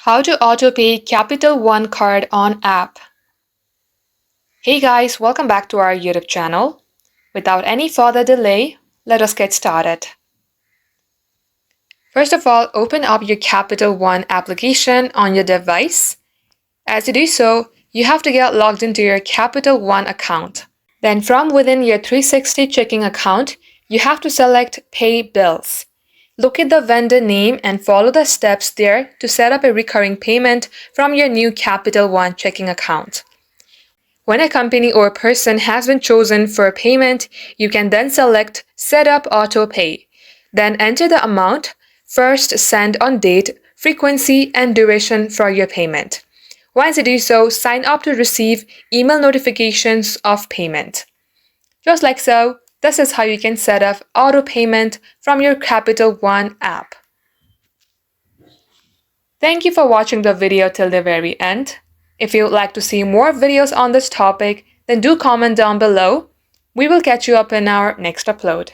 How to autopay Capital One card on app. Hey guys, welcome back to our YouTube channel. Without any further delay, let us get started. First of all, open up your Capital One application on your device. As you do so, you have to get logged into your Capital One account. Then from within your 360 checking account, you have to select Pay Bills. Locate the vendor name and follow the steps there to set up a recurring payment from your new Capital One checking account. When a company or person has been chosen for a payment, you can then select Set Up AutoPay. Then enter the amount, first send on date, frequency, and duration for your payment. Once you do so, sign up to receive email notifications of payment. Just like so, this is how you can set up auto payment from your Capital One app. Thank you for watching the video till the very end. If you would like to see more videos on this topic, then do comment down below. We will catch you up in our next upload.